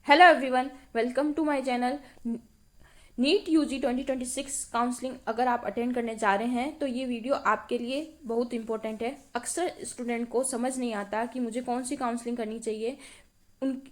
Hello everyone, welcome to my channel. NEET UG 2026 counselling अगर आप attend करने जा रहे हैं तो ये वीडियो आपके लिए बहुत इंपॉर्टेंट है। अक्सर स्टूडेंट को समझ नहीं आता कि मुझे कौन सी काउंसलिंग करनी चाहिए,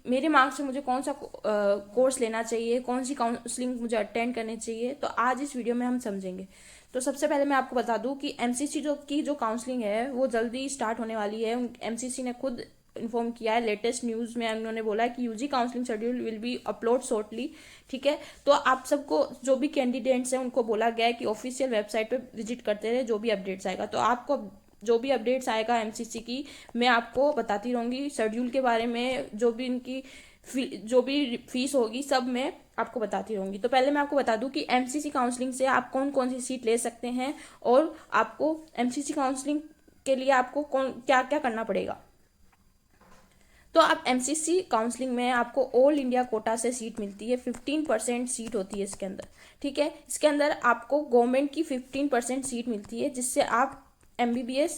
मेरे मार्क्स से मुझे कौन सा कोर्स लेना चाहिए, कौन सी काउंसलिंग मुझे अटेंड करनी चाहिए। तो आज इस वीडियो में हम समझेंगे। तो सबसे पहले मैं आपको बता दूं कि एमसीसी जो काउंसलिंग है वो जल्दी स्टार्ट होने वाली है। एमसीसी ने खुद इन्फॉर्म किया है, लेटेस्ट न्यूज़ में उन्होंने बोला है कि UG counselling schedule will be upload shortly. ठीक है, तो आप सबको जो भी कैंडिडेट्स हैं उनको बोला गया है कि ऑफिशियल वेबसाइट पे विजिट करते रहे, जो भी अपडेट्स आएगा। तो आपको जो भी अपडेट्स आएगा एमसीसी की मैं आपको बताती रहूँगी। शेड्यूल के बारे में जो भी इनकी जो भी फीस होगी सब मैं आपको बताती रहूँगी। तो पहले मैं आपको बता दूं कि एमसीसी काउंसलिंग से आप कौन कौन सी सीट ले सकते हैं और आपको एमसीसी काउंसलिंग के लिए आपको कौन क्या क्या करना पड़ेगा। तो आप एमसीसी काउंसलिंग में आपको ऑल इंडिया कोटा से सीट मिलती है। 15% सीट होती है इसके अंदर। ठीक है, इसके अंदर आपको गवर्नमेंट की 15% सीट मिलती है जिससे आप एमबीबीएस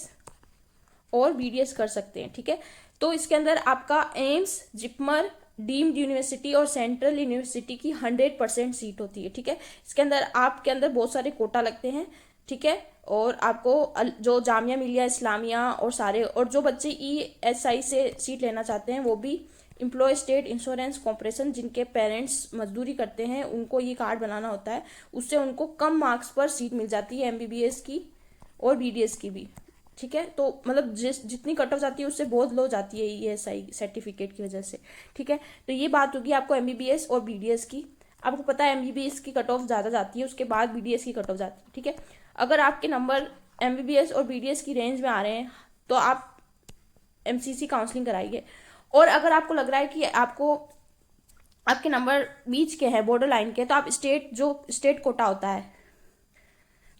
और बीडीएस कर सकते हैं। ठीक है, तो इसके अंदर आपका एम्स, जिपमर, डीम्ड यूनिवर्सिटी और सेंट्रल यूनिवर्सिटी की 100% सीट होती है। ठीक है, इसके अंदर आपके अंदर बहुत सारे कोटा लगते हैं। ठीक है, और आपको जो जामिया मिलिया इस्लामिया और सारे और जो बच्चे ईएसआई से सीट लेना चाहते हैं वो भी एम्प्लॉय स्टेट इंश्योरेंस कॉर्पोरेशन जिनके पेरेंट्स मजदूरी करते हैं उनको ये कार्ड बनाना होता है। उससे उनको कम मार्क्स पर सीट मिल जाती है एमबीबीएस की और बीडीएस की भी। ठीक है, तो मतलब जितनी कट ऑफ जाती है उससे बहुत लो जाती है ईएसआई सर्टिफिकेट की वजह से। ठीक है, तो ये बात होगी आपको एमबीबीएस और बीडीएस की। आपको पता है एमबीबीएस की कट ऑफ ज़्यादा जाती है, उसके बाद बीडीएस की कट ऑफ जाती है। ठीक है, अगर आपके नंबर एमबीबीएस और बीडीएस की रेंज में आ रहे हैं तो आप एमसीसी काउंसलिंग कराइए। और अगर आपको लग रहा है कि आपके नंबर बीच के हैं, बॉर्डर लाइन के, तो आप स्टेट कोटा होता है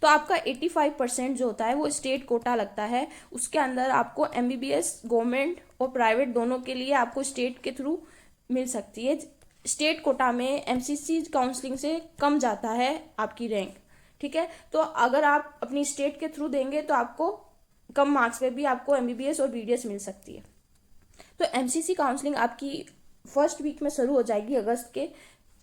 तो आपका 85% जो होता है वो स्टेट कोटा लगता है। उसके अंदर आपको एमबीबीएस गवर्नमेंट और प्राइवेट दोनों के लिए आपको स्टेट के थ्रू मिल सकती है। स्टेट कोटा में एमसीसी काउंसलिंग से कम जाता है आपकी रैंक। ठीक है, तो अगर आप अपनी स्टेट के थ्रू देंगे तो आपको कम मार्क्स पे भी आपको एमबीबीएस और बीडीएस मिल सकती है। तो एमसीसी काउंसलिंग आपकी फर्स्ट वीक में शुरू हो जाएगी अगस्त के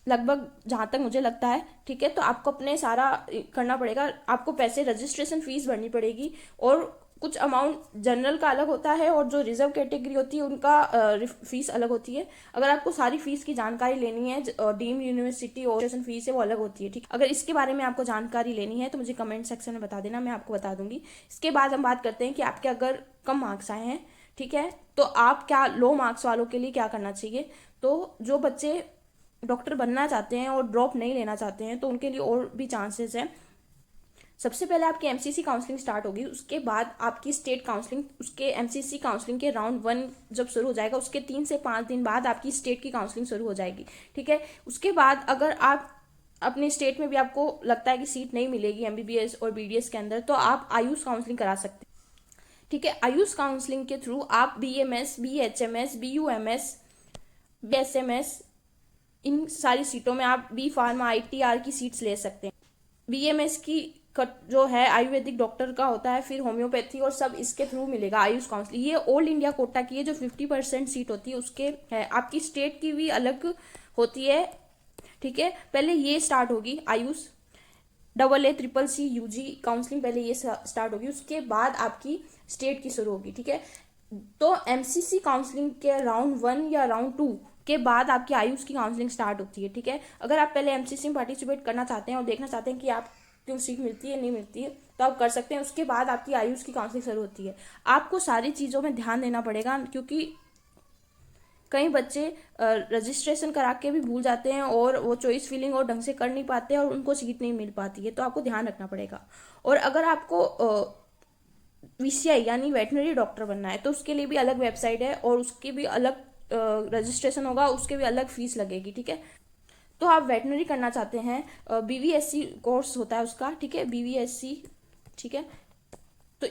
लगभग, जहाँ तक मुझे लगता है। ठीक है, तो आपको अपने सारा करना पड़ेगा। आपको पैसे रजिस्ट्रेशन फीस भरनी पड़ेगी और कुछ अमाउंट जनरल का अलग होता है और जो रिजर्व कैटेगरी होती है उनका फीस अलग होती है। अगर आपको सारी फीस की जानकारी लेनी है, डीम यूनिवर्सिटी और फीस है वो अलग होती है। ठीक, अगर इसके बारे में आपको जानकारी लेनी है तो मुझे कमेंट सेक्शन में बता देना, मैं आपको बता दूंगी। इसके बाद हम बात करते हैं कि आपके अगर कम मार्क्स आए हैं, ठीक है, तो आप क्या लो मार्क्स वालों के लिए क्या करना चाहिए। तो जो बच्चे डॉक्टर बनना चाहते हैं और ड्रॉप नहीं लेना चाहते हैं तो उनके लिए और भी चांसेस हैं। सबसे पहले आपकी एमसीसी काउंसलिंग स्टार्ट होगी, उसके बाद आपकी स्टेट काउंसलिंग, उसके एमसीसी काउंसलिंग के राउंड 1 जब शुरू हो जाएगा उसके 3 से 5 दिन बाद आपकी स्टेट की काउंसलिंग शुरू हो जाएगी। ठीक है, उसके बाद अगर आप अपने स्टेट में भी आपको लगता है कि सीट नहीं मिलेगी एमबीबीएस और बीडीएस के अंदर तो आप आयुष काउंसलिंग करा सकते हैं। ठीक है, आयुष काउंसलिंग के थ्रू आप बीएमएस, बीएचएमएस, बीयूएमएस, बीएसएमएस इन सारी सीटों में आप बी फार्मा आईटीआर की सीट्स ले सकते हैं। बीएमएस की जो है आयुर्वेदिक डॉक्टर का होता है, फिर होम्योपैथी और सब इसके थ्रू मिलेगा आयुष काउंसलिंग। ये ऑल इंडिया कोटा की है जो 50% सीट होती है उसके है। आपकी स्टेट की भी अलग होती है। ठीक है, पहले ये स्टार्ट होगी AYUSH AA CCC UG counselling, पहले ये स्टार्ट होगी, उसके बाद आपकी स्टेट की शुरू होगी। ठीक है, तो एमसीसी काउंसलिंग के राउंड 1 या राउंड 2 के बाद आपकी आयुष की काउंसलिंग स्टार्ट होती है। ठीक है, अगर आप पहले एमसीसी में पार्टिसिपेट करना चाहते हैं और देखना चाहते हैं कि आप क्यों सीट मिलती है नहीं मिलती है तो आप कर सकते हैं। उसके बाद आपकी आयुष की काउंसलिंग शुरू होती है। आपको सारी चीज़ों में ध्यान देना पड़ेगा क्योंकि कई बच्चे रजिस्ट्रेशन करा के भी भूल जाते हैं और वो चॉइस फिलिंग और ढंग से कर नहीं पाते और उनको सीट नहीं मिल पाती है, तो आपको ध्यान रखना पड़ेगा। और अगर आपको वीसीआई यानी वेटनरी डॉक्टर बनना है तो उसके लिए भी अलग वेबसाइट है और उसकी भी अलग रजिस्ट्रेशन होगा, उसके भी अलग फीस लगेगी। ठीक है, तो आप वेटनरी करना चाहते हैं, बीवीएससी कोर्स होता है उसका। ठीक है, बीवीएससी। ठीक है, तो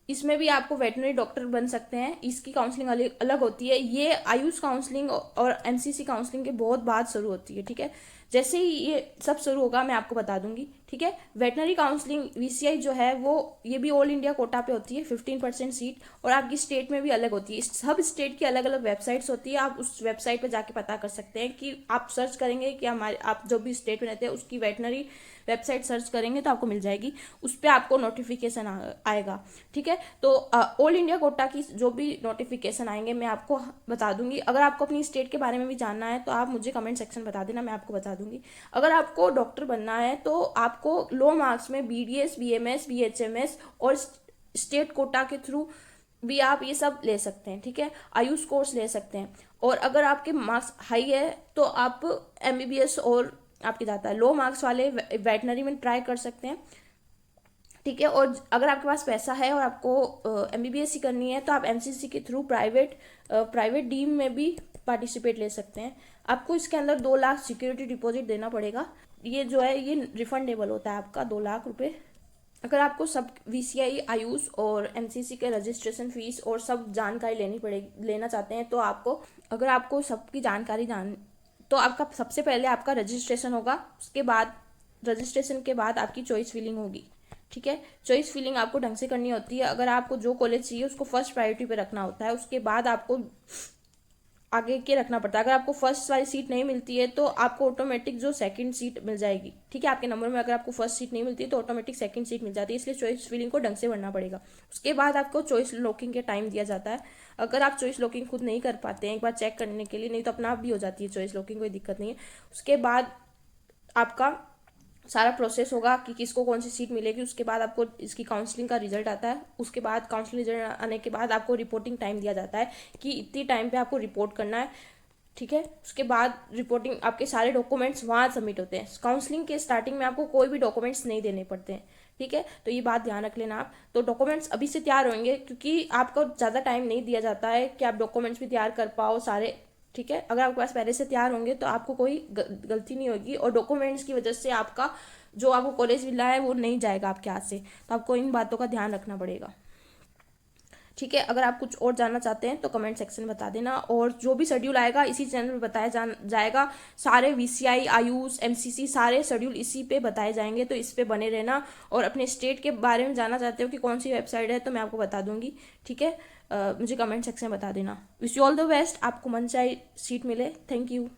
इसमें भी आपको वेटनरी डॉक्टर बन सकते हैं। इसकी काउंसलिंग अलग होती है। ये आयुष काउंसलिंग और एमसीसी काउंसलिंग के बहुत बाद शुरू होती है। ठीक है, जैसे ही ये सब शुरू होगा मैं आपको बता दूंगी, ठीक है। वेटनरी काउंसलिंग वीसीआई जो है वो ये भी ऑल इंडिया कोटा पे होती है 15% सीट, और आपकी स्टेट में भी अलग होती है। सब स्टेट की अलग अलग वेबसाइट्स होती है, आप उस वेबसाइट पे जाके पता कर सकते हैं कि आप सर्च करेंगे कि हमारे आप जो भी स्टेट में रहते हैं उसकी वेटनरी वेबसाइट सर्च करेंगे तो आपको मिल जाएगी, उस पर आपको नोटिफिकेशन आएगा, ठीक है। तो ऑल इंडिया कोटा की जो भी नोटिफिकेशन आएंगे मैं आपको बता दूंगी। अगर आपको अपनी स्टेट के बारे में भी जानना है तो आप मुझे कमेंट सेक्शन बता देना, मैं आपको बता दूंगी। अगर आपको डॉक्टर बनना है तो आपको लो मार्क्स में बीडीएस, बीएमएस, बीएचएमएस और स्टेट कोटा के थ्रू भी आप ये सब ले सकते हैं, ठीक है। आयुष कोर्स ले सकते हैं, और अगर आपके मार्क्स हाई है तो आप एमबीबीएस और आपकी जाता है लो मार्क्स वाले वेटनरी में ट्राई कर सकते हैं, ठीक है। और अगर आपके पास पैसा है और आपको एमबीबीएस ही करनी है तो आप एमसीसी के थ्रू प्राइवेट डीम में भी पार्टिसिपेट ले सकते हैं। आपको इसके अंदर 2 लाख सिक्योरिटी डिपॉजिट देना पड़ेगा, ये जो है ये रिफंडेबल होता है आपका 2 लाख रुपए। अगर आपको सब वीसीआई, आयुष और एमसीसी के रजिस्ट्रेशन फीस और सब जानकारी लेना चाहते हैं तो अगर आपको सबकी जानकारी तो आपका सबसे पहले आपका रजिस्ट्रेशन होगा, उसके बाद रजिस्ट्रेशन के बाद आपकी चॉइस फिलिंग होगी, ठीक है। चॉइस फिलिंग आपको ढंग से करनी होती है। अगर आपको जो कॉलेज चाहिए उसको फर्स्ट प्रायोरिटी पे रखना होता है, उसके बाद आपको आगे के रखना पड़ता है। अगर आपको फर्स्ट वाली सीट नहीं मिलती है तो आपको ऑटोमेटिक जो सेकंड सीट मिल जाएगी, ठीक है। आपके नंबर में अगर आपको फर्स्ट सीट नहीं मिलती है तो ऑटोमेटिक सेकंड सीट मिल जाती है, इसलिए चॉइस फिलिंग को ढंग से भरना पड़ेगा। उसके बाद आपको चॉइस लॉकिंग के टाइम दिया जाता है। अगर आप चॉइस लॉकिंग खुद नहीं कर पाते हैं एक बार चेक करने के लिए, नहीं तो अपना आप भी हो जाती है चॉइस लॉकिंग, कोई दिक्कत नहीं है। उसके बाद आपका सारा प्रोसेस होगा कि किसको कौन सी सीट मिलेगी, उसके बाद आपको इसकी काउंसलिंग का रिजल्ट आता है। उसके बाद काउंसलिंग रिजल्ट आने के बाद आपको रिपोर्टिंग टाइम दिया जाता है कि इतनी टाइम पे आपको रिपोर्ट करना है, ठीक है। उसके बाद रिपोर्टिंग आपके सारे डॉक्यूमेंट्स वहाँ सबमिट होते हैं। काउंसलिंग के स्टार्टिंग में आपको कोई भी डॉक्यूमेंट्स नहीं देने पड़ते हैं, ठीक है। तो ये बात ध्यान रख लेना आप। तो डॉक्यूमेंट्स अभी से तैयार होंगे क्योंकि आपको ज़्यादा टाइम नहीं दिया जाता है कि आप डॉक्यूमेंट्स भी तैयार कर पाओ सारे, ठीक है। अगर आपके पास पहले से तैयार होंगे तो आपको कोई गलती नहीं होगी, और डॉक्यूमेंट्स की वजह से आपका जो आपको कॉलेज मिला है वो नहीं जाएगा आपके हाथ से, तो आपको इन बातों का ध्यान रखना पड़ेगा, ठीक है। अगर आप कुछ और जानना चाहते हैं तो कमेंट सेक्शन में बता देना, और जो भी शेड्यूल आएगा इसी चैनल पे बताया जाएगा। सारे वीसीआई, आयुष, एमसीसी सारे शेड्यूल इसी पे बताए जाएंगे, तो इस पे बने रहना। और अपने स्टेट के बारे में जानना चाहते हो कि कौन सी वेबसाइट है तो मैं आपको बता दूंगी, ठीक है। मुझे कमेंट सेक्शन में बता देना। Wish you all the best, आपको मनचाही सीट मिले। Thank you.